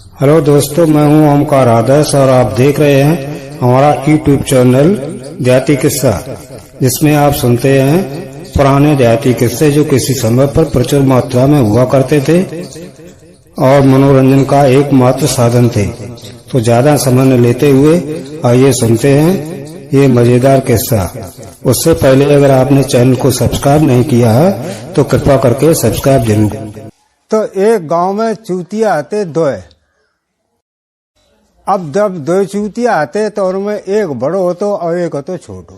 Hello दोस्तों, मैं हूं ओमकार आदर्श और आप देख रहे हैं हमारा यूट्यूब चैनल देहाती किस्सा, जिसमें आप सुनते हैं पुराने देहाती किस्से जो किसी समय पर प्रचुर मात्रा में हुआ करते थे और मनोरंजन का एकमात्र साधन थे। तो ज्यादा समय न लेते हुए आइए सुनते हैं ये मजेदार किस्सा। उससे पहले अगर आपने चैनल को सब्सक्राइब नहीं किया है तो कृपया करके सब्सक्राइब जरूर। तो एक गांव में चूतिया आते दो। अब जब दो चूतिया आते तो उनमें एक बड़ो होतो और एक होतो छोटो।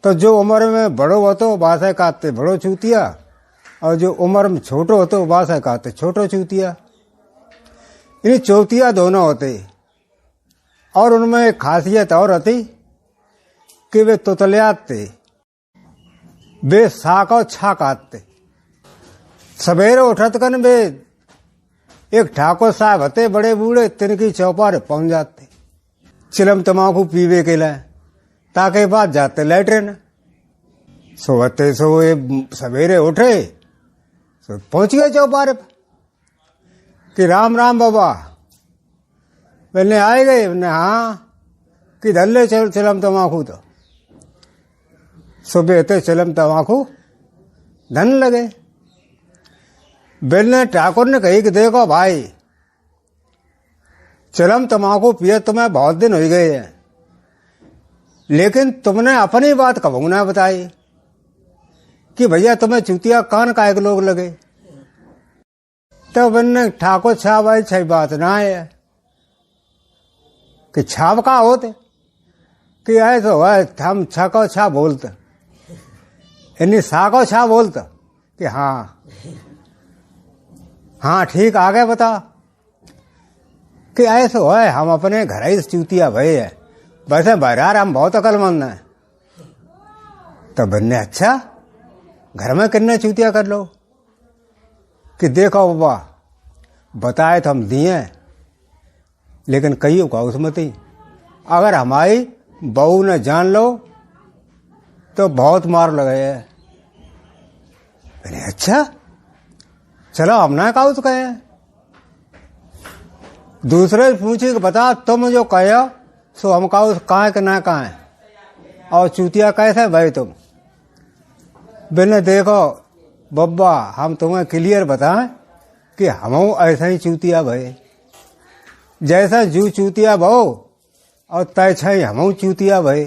तो जो उम्र में बड़ो होतो बासे काटते बड़ो चूतिया, और जो उम्र में छोटो होतो बासे काटते छोटो चूतिया। इन चूतिया दोनों होते और उनमें एक खासियत और होती कि वे तुतलियाते, वे साक और छा काटते। सवेरे उठत कन वे एक ठाकुर साहब हते बड़े बूढ़े, तिनकी चौपार पहुंच जाते चिलम तमाकू पीवे के लिए, ताके बाद जाते लैट्रिन। सोते सो सवेरे उठे तो पहुंच गए चौपार कि राम राम बाबा। मैंने आए गए, मैंने हाँ कि धल्ले चिलम तमाकू। तो सुबह थे चिलम तमाकू धन लगे। बेलने ठाकुर ने कही कि देखो भाई, चिलम तमाकू पिए तुम्हें बहुत दिन हो गए हैं, लेकिन तुमने अपनी बात कबू ना बताई कि भैया तुम्हें चूतिया कान का एक लोग लगे। तो बनने ठाकुर छा भाई छही बात ना है कि छाप का होते कि ऐसा हम छको छा बोलते, इन्हीं साको छा बोलते कि हाँ ठीक, आगे बता कि ऐसा है हम अपने घर ही चूतिया भय है, वैसे बहरार हम बहुत अकलमंद हैं। तो बनने अच्छा घर में कितने चूतिया कर लो कि देखो बाबा बताए तो हम दिए, लेकिन कईयों का उसमें थी अगर हमारी बहू ने जान लो तो बहुत मार लगे है। अच्छा चलो हम ना काउ तो कहे। दूसरे पूछे कि बता तुम जो कहो सो हम काउ कहाँ के ना कहाँ, और चूतिया कैसे भाई तुम। बिना देखो बब्बा हम तुम्हें क्लियर बताएं कि हम ऐसा ही चूतिया भय, जैसा जू चूतिया भो और तैसा ही हम चूतिया भय।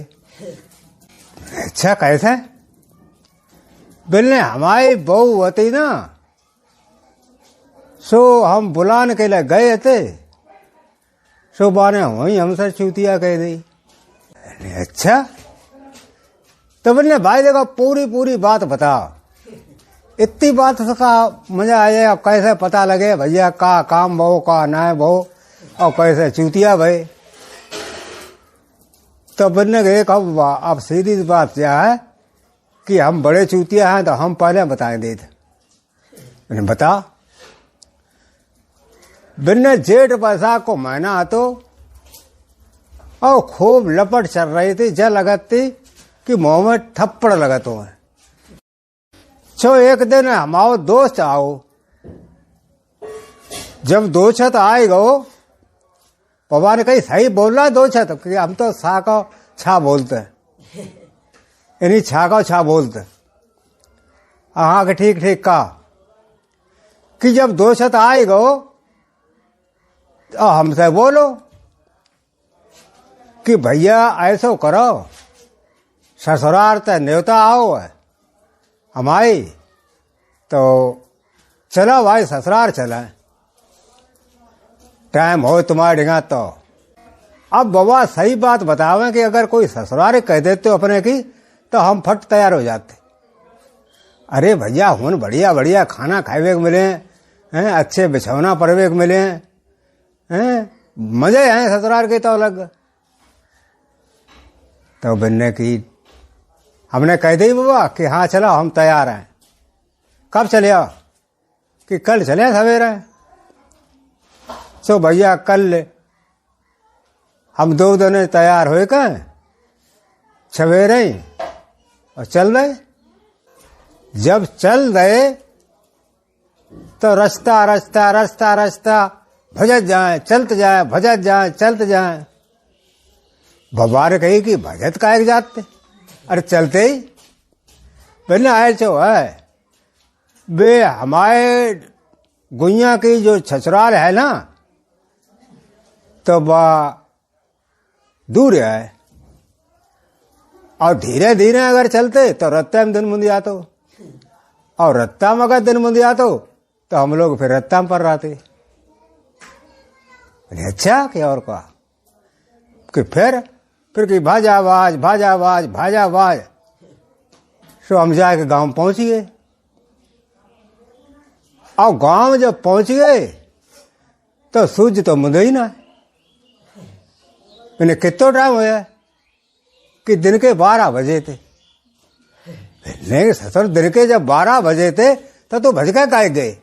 अच्छा कैसे। बिलने हमारी बहू होती ना, सो हम बुलाने के लिए गए थे, सो बाने वही हमसे चूतिया कह दी। अच्छा तो बोले भाई देखो पूरी बात बताओ, इतनी बात का मजा आ जाएगा। कैसे पता लगे भैया का काम भो का ना भो और कैसे चूतिया भाई। तो बोलने गए अब सीधी बात क्या है कि हम बड़े चूतिया हैं तो हम पहले बताएंगे। बता। बिन्ने जेठ बैसाख को महीना आतो और खूब लपट चल रही थी, जल लगती कि मुंह में थप्पड़ लगतो है। छो एक दिन हमारो दोस्त आओ, जब दो छत आए गो बाबा ने कही सही बोल रहा दो छत, कि हम तो साको छा बोलते इन्हीं छाको छा बोलते। हाँ के ठीक का कि जब दो छत आए गो तो हमसे बोलो कि भैया ऐसा करो ससुराल ते न्योता आओ है हमारी, तो चलो भाई ससुराल चले, टाइम हो तुम्हारे डिगा। तो अब बाबा सही बात बतावे कि अगर कोई ससुराल कह देते हो अपने की तो हम फट तैयार हो जाते। अरे भैया हुन बढ़िया खाना खावे को मिले हैं, अच्छे बिछौना परवे को मिले हैं, मजे हैं ससुराल के तो अलग। तो बनने की हमने कह दी बाबा कि हाँ चलो हम तैयार हैं। कब चले आओ कि कल चले सवेरे। सो भैया कल हम दो दिन तैयार हो गए सवेरे ही और चल रहे। जब चल गए तो रास्ता भजत जाए चलते जाए, भजत जाए चलते जाए। बाबा ने कही कि भजत का एक जाते, अरे चलते ही पहले आए चो है बे हमारे गुइया की जो ससुराल है ना, तो वह दूर है, और धीरे धीरे अगर चलते तो रत्ता में दिन मुंदिया तो, और रत्ता में अगर दिन मुंदिया तो हम लोग फिर रत्ता में पर रहते। अच्छा क्या और कहा कि फिर कि भाजा आवाज भाजा आवाज भाजा आवाज। सो हम जाके गांव पहुंच गए, और गांव जब पहुंच गए तो सूझ तो मुझे ही ना। मैंने कितना टाइम होया कि दिन के 12 बजे थे। नहीं ससुर दिन के जब 12 बजे थे तो भजका काहे गए।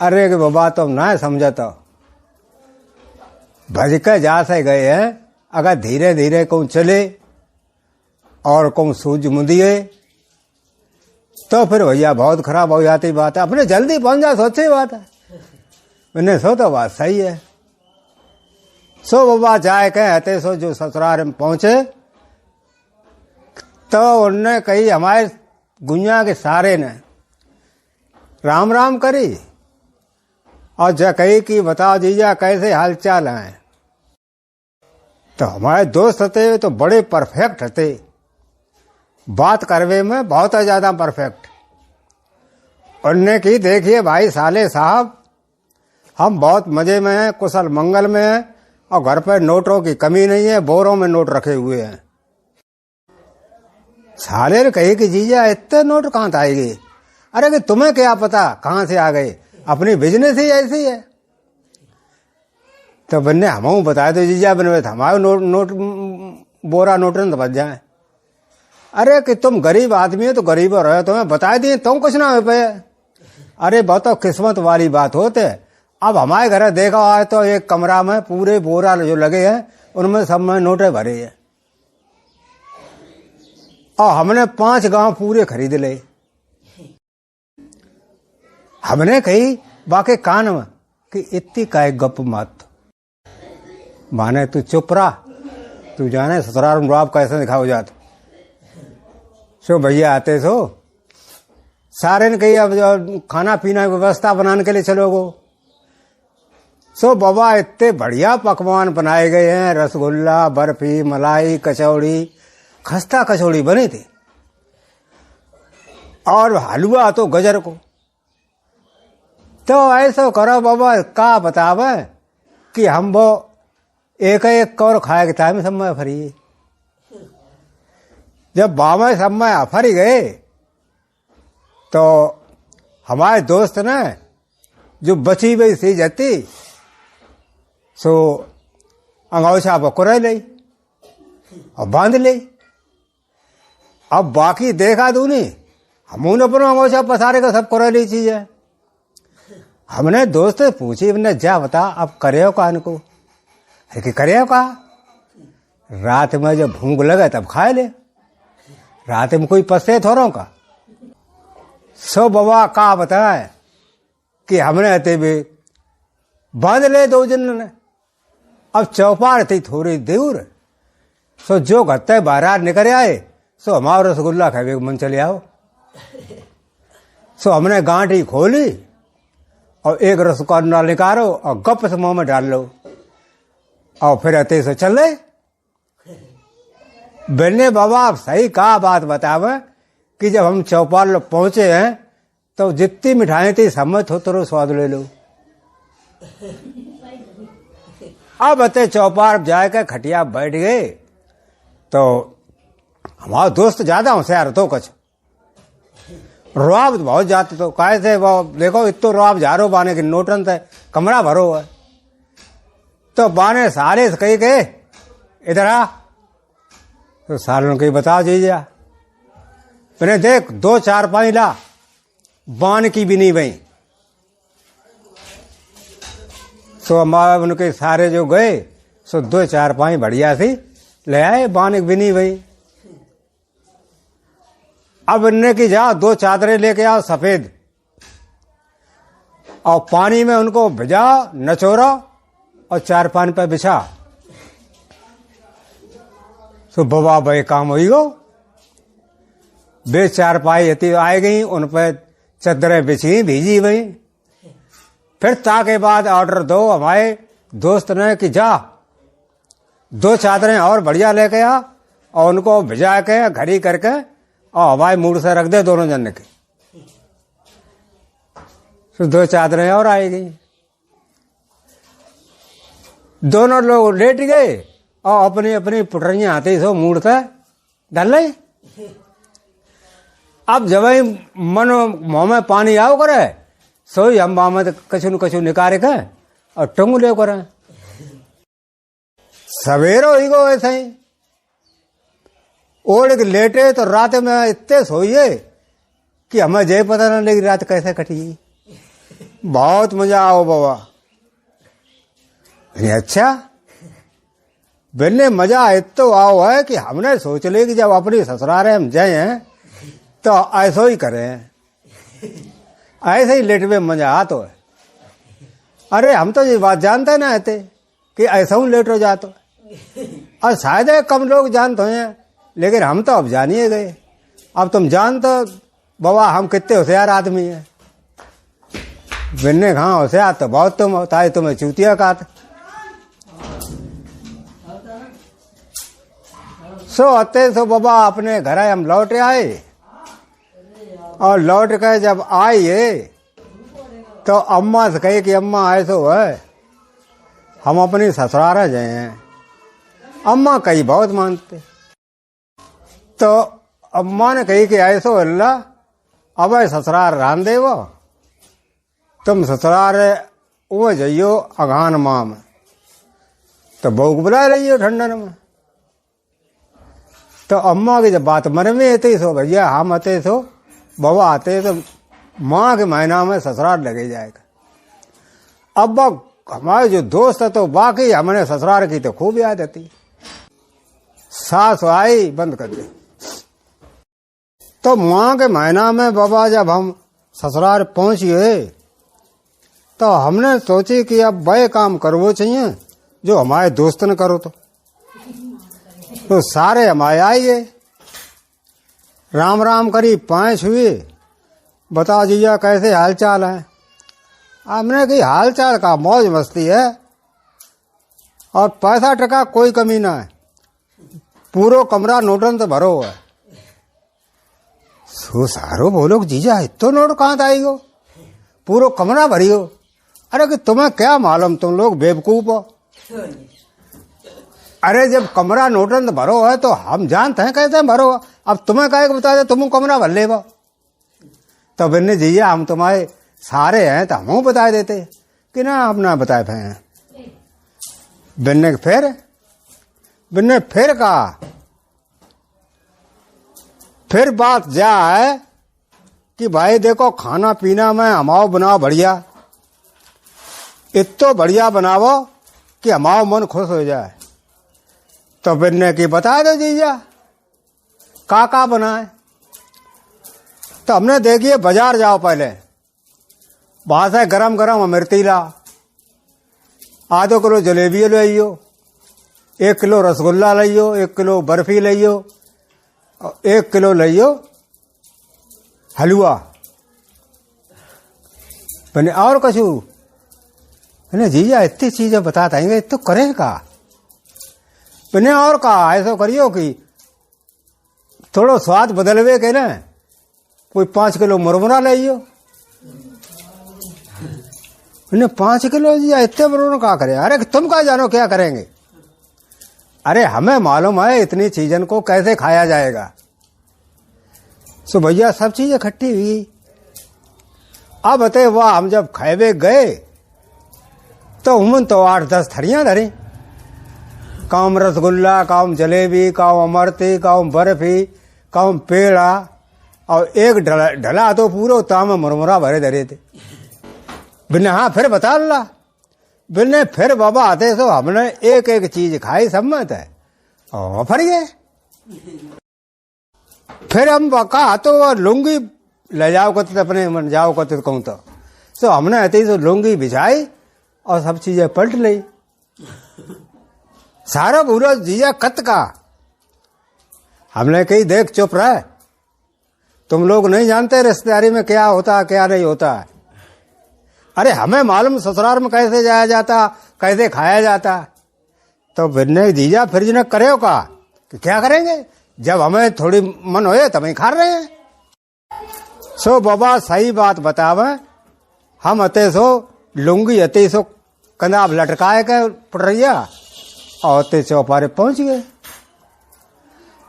अरे कि बाबा तुम ना समझा, तो भजका जा से गए हैं। अगर धीरे धीरे कहूँ चले और कहूँ सूझ मुंदिए तो फिर भैया बहुत खराब हो जाती बात है। अपने जल्दी पहुंच जा, सोची बात है। मैंने सो तो बात सही है। सो बाबा जाए कहते सो जो ससुराल में पहुंचे तो उनने कही हमारे गुइया के सारे ने राम राम करी, और जा कही कि बताओ जीजा कैसे हालचाल हैं। तो हमारे दोस्त थे तो बड़े परफेक्ट थे, बात करवे में बहुत ज्यादा परफेक्ट। उनने की देखिए भाई साले साहब, हम बहुत मजे में हैं, कुशल मंगल में हैं, और घर पर नोटों की कमी नहीं है, बोरों में नोट रखे हुए हैं। साले ने कही कि जीजा इतने नोट कहाँ से आएंगे। अरे कि तुम्हें क्या पता कहाँ से आ गए, अपनी बिजनेस ही ऐसी है। तो बन्ने हम बता दो जीजा, बने हमारे नोट बोरा नोट न बच जाए। अरे कि तुम गरीब आदमी हो तो गरीब रहो, तुम्हें बता दिए तुम कुछ ना हो पे। अरे बहुत किस्मत वाली बात होते। अब हमारे घर देखा है तो एक कमरा में पूरे बोरा जो लगे हैं उनमें सब में नोटें भरे हैं, और हमने 5 गांव पूरे खरीद ले। हमने कही बाकी कान में कि इतनी का एक गप मत माने, तू चुप रहा, तू जाने ससुराल में आप कैसे दिखा हो जाता। सो भैया आते सो सारे ने कही अब खाना पीना की व्यवस्था बनाने के लिए चलोगो। सो बाबा इतने बढ़िया पकवान बनाए गए हैं, रसगुल्ला, बर्फी, मलाई, कचौड़ी, खस्ता कचौड़ी बनी थी, और हलवा तो गजर को। तो ऐसा करो बाबा, का बतावे कि हम वो एक एक और खाए के टाइम समय फरी। जब बाबा समय अफरी गए तो हमारे दोस्त ने जो बची हुई सी जाती सो अंगोछा पकड़ ली और बांध ली। अब बाकी देखा तू नहीं, हमने अपना अंगोछा पसारे का सब कर ली चीज है। हमने दोस्त से पूछी, हमने जा बता अब करे कान को। अरे करे का रात में जब भूख लगे तब खाए ले, रात में कोई पसे थोरों का। सो बाबा का बताए कि हमने अते भी बांध ले 2 जन ने। अब चौपार थी थोड़ी दूर, सो जो घत्ते बाहर निकल आए सो हमारा रसगुल्ला खावे मन चले आओ। सो हमने गांठी खोली और एक रसगुल्ला निकालो और गप से मुंह में डाल लो, और फिर अते से चले। बेलने बाबा आप सही कहा बात बतावे कि जब हम चौपाल पहुंचे हैं तो जितनी मिठाई थी समझ हो तो स्वाद ले लो। अब अते चौपाल जाकर खटिया बैठ गए तो हमारा दोस्त ज्यादा होशियार तो कुछ रुआब बहुत जाते तो काहे से वो देखो इतो रुआब जारो बाने की नोटन थे कमरा भरो है। तो बाने सारे से कही गए इधर आ। तो सालों के बता दीजिए, मैंने देख 2 4 ला बान की भी नहीं बई। सो हमारे उनके सारे जो गए सो 2 4 बढ़िया सी ले आए, बान की भी नहीं बई। अब इनने की जाओ 2 चादरें लेके आओ सफेद, और पानी में उनको भिजा नचोरा और चारपान पे बिछा। तो बाबा भाई काम हुई गो। वे चारपाई इतनी आई गई, उन पर चद्दरें बिछी भीजी गई। फिर ताके बाद ऑर्डर दो हमारे दोस्त ने कि जा 2 चादरें और बढ़िया लेके आ और उनको भिजा के घड़ी करके और हवाई मूड से रख दे दोनों जन के। तो 2 चादरें और आई गई। दोनों लोग लेट गए और अपनी अपनी पुटरियां आती सो मूड से डाल ली। अब जब मन मुंह में पानी आओ करे सोई हम माँ में कछु न कछु निकारे के और टंगू ले करे। सवेरो ही गो ऐसे ही ओढ़ के लेटे तो रात में इतने सोइए कि हमें जय पता न लगी रात कैसे कटी। बहुत मजा आओ बाबा। अच्छा बिल्ले मजा इतो आओ है कि हमने सोच ले कि जब अपनी ससुराल हम जाए तो ऐसा ही करें, ऐसे ही लेट में मजा आता है। अरे हम तो ये बात जानते ना थे कि ऐसा ही लेट हो जाता, और शायद कम लोग जानते हैं, लेकिन हम तो अब जानिए गए। अब तुम जानते बाबा हम कितने होशियार आदमी हैं। बिन्ने कहा होशियार तो बहुत तुम होता है, तुम्हें चूतिया का। सो आते सो बाबा अपने घर हम लौट आए, और लौट कर जब आए तो अम्मा से कहे कि अम्मा ऐसो है हम अपनी ससुराल जाए हैं। अम्मा कही बहुत मानते, तो अम्मा ने कही कि ऐसो अल्लाह अब ससुराल रान दे वो, तुम ससुराल वो जाइयो अघान माह में, तो बहू को बुला रही ठंडन में। तो अम्मा की जब बात मन में आती सो भैया हम आते सो बाबा आते तो माँ के महीना में ससुराल लगे जाएगा। अब हमारे जो दोस्त है तो बाकी हमने ससुराल की तो खूब याद आती। सास आई बंद कर दे। तो माँ के महीना में बाबा जब हम ससुराल पहुंचे तो हमने सोची कि अब वह काम करवो चाहिए जो हमारे दोस्त ने करो। तो सारे हमारे आइए, राम राम करी 5 हुए, बताओ जीजा कैसे हाल चाल है। हमने कही हाल चाल का मौज मस्ती है और पैसा टका कोई कमी ना है, पूरो कमरा नोटन से भरो है। सो सारो बोलो जीजा इतो नोट कहाँ आई हो, पूरो कमरा भरी हो। अरे कि तुम्हें क्या मालूम, तुम लोग बेवकूफ हो। अरे जब कमरा नोटन भरो है तो हम जानते हैं कैसे भरो। अब तुम्हें कहे बता दे तुम कमरा भर ले। तो बिन्ने जीजा हम तुम्हारे सारे हैं तो हम बता देते कि ना हम ना बताए थे। बिन्ने फिर कहा, फिर बात जा है कि भाई देखो खाना पीना में हमाओ बनाओ बढ़िया, इतो बढ़िया बनावो कि हमाओ मन खुश हो जाए। तो बिन्ने की बता दो जीजा का बनाए। तो हमने देखिए बाजार जाओ पहले, वहां से गरम गरम अमृती ला, आधो किलो जलेबी लियो, 1 किलो रसगुल्ला लियो, 1 किलो बर्फी लियो, 1 किलो लियो हलवा। मैंने और कछु मैंने जीजा इतनी चीजें बता देंगे तो करेगा। मैंने और कहा ऐसा करियो कि थोड़ो स्वाद बदलवे के ना कोई 5 किलो मुरमुरा लियो। मैंने 5 किलो जी इतने मुरमुरा क्या करें। अरे तुम क्या जानो क्या करेंगे। अरे हमें मालूम है इतनी चीजन को कैसे खाया जाएगा। सो भैया सब चीज इकट्ठी हुई। अब बते वाह हम जब खाए गए तो उमन तो 8-10 थड़ियां धरी, काम रसगुल्ला, काम जलेबी, काम अमरती, काम बर्फी, काम पेड़ा, और एक ढला तो पूरा ताम मुरमुरा भरे धरे थे। बिन्ने हाँ फिर बता ला। बिन्ने फिर बाबा आते तो हमने एक एक चीज खाई सम्मत है और फर गए। फिर हम कहा तो लुंगी ले जाओ करते अपने मन जाओ करते कहूँ तो सो हमने ऐसे ही तो लुंगी बिछाई और सब चीजें पलट ली। सारा पूरा जीजा कत का। हमने कही देख चुप रहे, तुम लोग नहीं जानते रिश्तेदारी में क्या होता क्या नहीं होता है। अरे हमें मालूम ससुराल में कैसे जाया जाता, कैसे खाया जाता। तो फिर ने जीजा फिर ने करे का कि क्या करेंगे, जब हमें थोड़ी मन होए तब ही खा रहे हैं। सो बाबा सही बात बतावे, हम अते सो लुंगी अते सो कंधाब लटकाए के पटरिया और अते चौपारे पहुंच गए।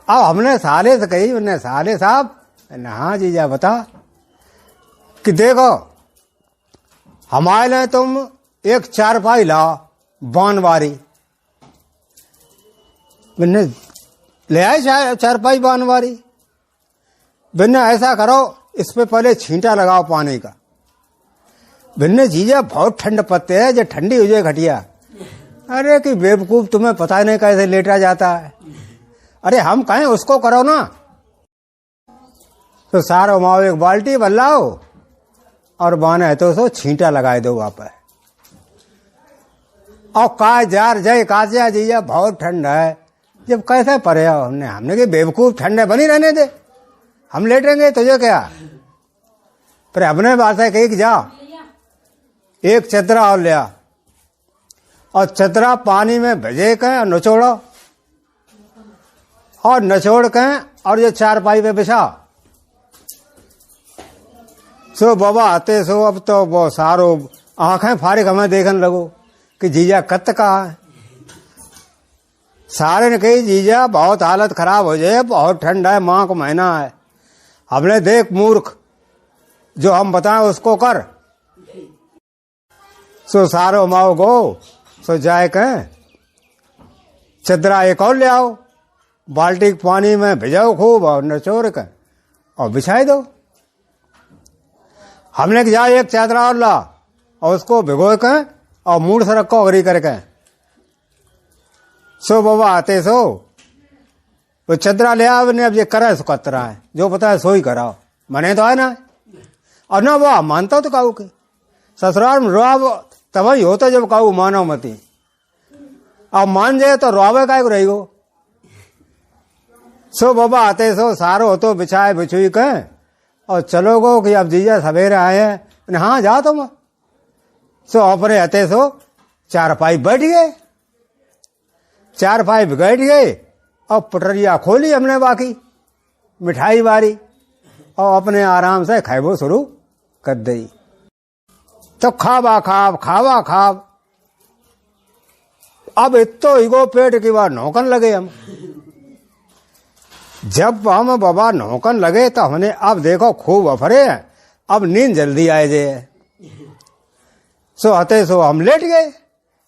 अब हमने साले से कही, उन्हें साले साहब हाँ जीजा बता कि देखो हमारे लिए तुम एक चारपाई लाओ बानवारी। मैंने ले आए चारपाई बानवारी। बिन्ने ऐसा करो इस पे पहले छींटा लगाओ पानी का। बिन्ने जीजा बहुत ठंड पत्ते है, जो ठंडी हो जाए खटिया। अरे कि बेवकूफ, तुम्हें पता नहीं कैसे लेटा जाता है। अरे हम कहें उसको करो ना। तो सारो माओ एक बाल्टी बल्लाओ और बाने तो सो छींटा लगाए दो वहां पर। और का जार जय काजा जीजा बहुत ठंड है, जब कैसे परे हो। हमने कि बेवकूफ ठंडे बनी रहने दे, हम लेटेंगे तुझे क्या। पर अपने बात है कही जा एक चदरा और लिया और चदरा पानी में भिजे के और नचोड़ो और नचोड़ के और ये चारपाई पे बिछा। सो बाबा आते सो अब तो वो सारो आंखें फारिग हमें देखने लगो कि जीजा कत का है। सारे ने कही जीजा बहुत हालत खराब हो जाए, बहुत ठंड है, माह का महीना है। हमने देख मूर्ख, जो हम बताएं उसको कर। सो सारो माओ गो सो जाए कहें चदरा एक और ले आओ, बाल्टी पानी में भिजाओ खूब और नचोड़ के और बिछाई दो। हमने जा एक चादरा और ला और उसको भिगो के और मूड से रखो अगरी करके। सो बाबा आते सो वो चदरा ले आओ ने, अब ये करे सो कतरा है, जो पता है सो ही कराओ, मने तो है ना। और ना वो मानता तो काऊ के ससुराल में रोब तब ही होता जब काऊ मानो मती। अब मान जाए तो रोवे का रही हो। सो बाबा आते सो सारो तो बिछाए बिछुई के और चलो गो कि अब जीजा सवेरे आए हैं। हाँ जा तुम। सो अपने आते सो चारपाई बैठ गए, चारपाई बैठ गए और पटरिया खोली हमने बाकी मिठाई बारी और अपने आराम से खाइबो शुरू कर दी। तो खावा खाव अब इतो इगो पेट की बार नौकन लगे हम। जब हम बाबा नौकन लगे तो हमने अब देखो खूब अफरे हैं, अब नींद जल्दी आए जे। सो हते सो हम लेट गए,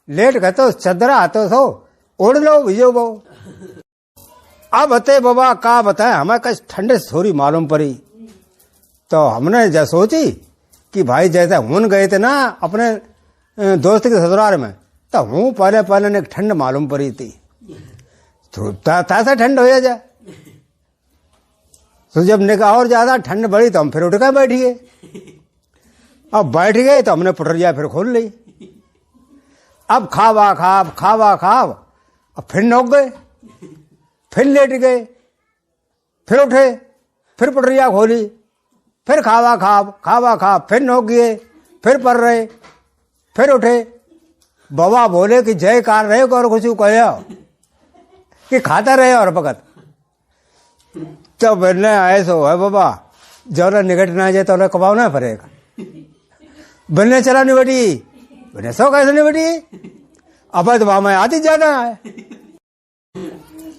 लेट गए तो चदरा आते सो ओढ़ लो भिजो बो। अब हते बाबा का बताए, हमें कच ठंडे से थोड़ी मालूम पड़ी। तो हमने जो सोची कि भाई जैसे हुन गए थे ना अपने दोस्त के ससुराल में, तो हूँ पहले ने ठंड मालूम पड़ी थी, तासा ठंड हो जाए। तो जब निकाह और ज्यादा ठंड बढ़ी तो हम फिर उठ कर बैठ गए। अब बैठ गए तो हमने पटरिया फिर खोल ली। अब खावा खाव अब फिर नौक गए, फिर लेट गए, फिर उठे, फिर पटरिया खोली, फिर खावा खाव फिर नौक गए, फिर पड़ रहे, फिर उठे। बाबा बोले कि जय कार रहे और कुछ कहो कि खाता रहे और भगत। तो बोलने आए सो है बाबा, जो निकट ना जाए तो कबाव ना पड़ेगा। बोलने चला निबटी, बोले सो कैसे निबटी, अब तो वहां में आती जाना है।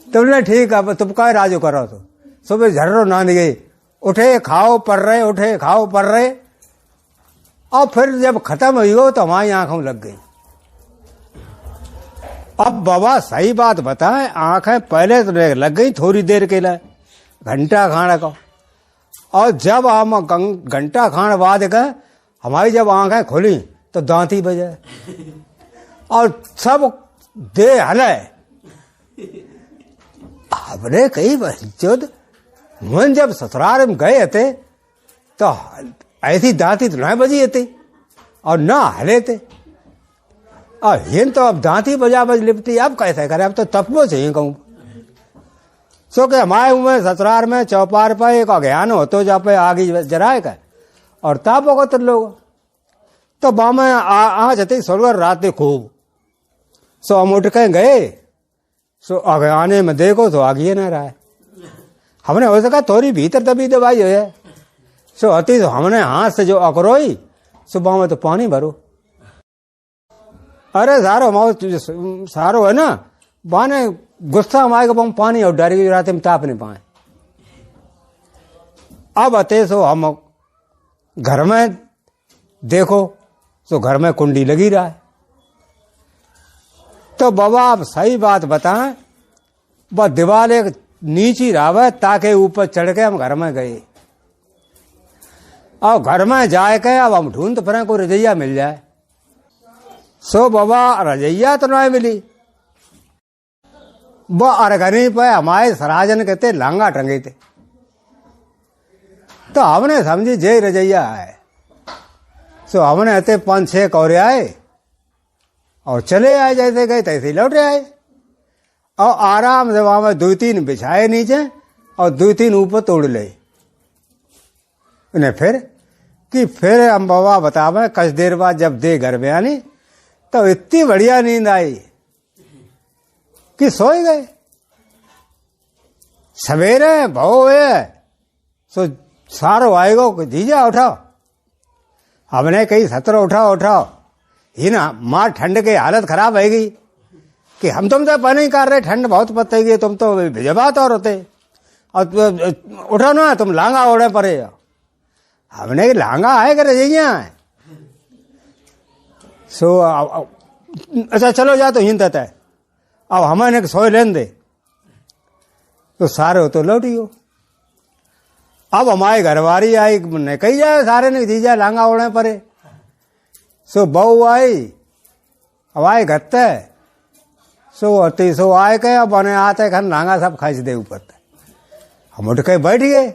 तो बोले ठीक है, तुम का राजो करो। तो सुबह झर्रो ना गई, उठे खाओ पड़ रहे, उठे खाओ पड़ रहे। और फिर जब खत्म हुई हो तो हमारी आंखों लग गई। अब बाबा सही बात बताएं, आंखें पहले तो लग गई थोड़ी देर के लिए, घंटा खाने को। और जब हम घंटा खाने बाद गए, हमारी जब आंखें खुली तो दांती बजे और सब दे हले। हमने कही बच्चों हम जब ससुराल में गए थे तो ऐसी दांती तो नहीं बजी थी। और ना हले थे। और हिन तो अब दांती बजा बज लिपटी, अब कैसे करे, अब तो तपबो चाहिए कहूँ। सो के हमारे में ससुराल में चौपार पर एक अज्ञान हो तो जा पे आगी जराए का और तापो को तो लोग तो बामे आ जाते सोलवर रात खूब। सो हम उठ के गए, सो अज्ञाने में देखो तो आगे ना रहा है। हमने हो सका थोड़ी भीतर तभी दवाई हो। सो अति तो हमने हाथ से जो अकरोई, सुबह में तो पानी भरो। अरे सारो है ना, बाने गुस्सा में आएगा पानी और डर गई रात में ताप नहीं पाए। अब अते सो हम घर में देखो, सो घर में कुंडी लगी रहा है। तो बाबा आप सही बात बताएं, बस दीवार एक नीची रावे ताकि ऊपर चढ़ के हम घर में गए। और घर में जाए के अब हम ढूंढ फिर कोई रजैया मिल जाए। सो बाबा रजैया तो नहीं मिली। वो अरगनी पे हमारे सराजन कहते लांगा टंगे थे। तो हमने समझी जय रजैया है। सो हमने ऐसे 5-6 कौरे आए और चले आए, जैसे गए तैसे लौट आए। और आराम से वहां में 2-3 बिछाए नीचे और 2-3 ऊपर तोड़ ले उन्हें। फिर हम बाबा बतावे कुछ देर बाद जब दे घर में आनी तो इतनी बढ़िया नींद आई कि सोए गए। सवेरे भाव है सो सारो आएगो जीजा उठाओ। हमने कही 17 उठाओ ही ना, माँ ठंड की हालत खराब है गई कि हम तुम तो पानी कर रहे, ठंड बहुत पड़ेगी, तुम तो भिजवात और होते और उठो ना, तुम लांगा ओढ़े पड़े। हमने लांगा है कि रजैया है। सो अच्छा चलो जा तो हिंद है। अब हमें सोए लेन दे तो सारे हो तो लौटियो। अब हमारे घरवारी आई ने कही जाए सारे ने जीजा लांगा ओढ़े पड़े। सो बहू आई, अब आए घत्ते सो अति सो आए के अब बने आते खन लांगा सब खींच दे ऊपर। हम उठ के बैठ गए।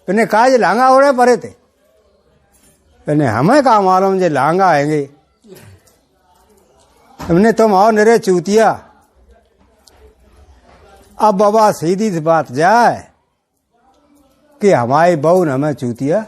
इन्हें कहा जे लांगा ओढ़े पड़े थे। इन्हें हमें कहा मालूम जे लांगा आएंगे। हमने तुम आओ निरे चूतिया। अब बाबा सीधी सी बात जाए कि हमारी बहू ने हमें चूतिया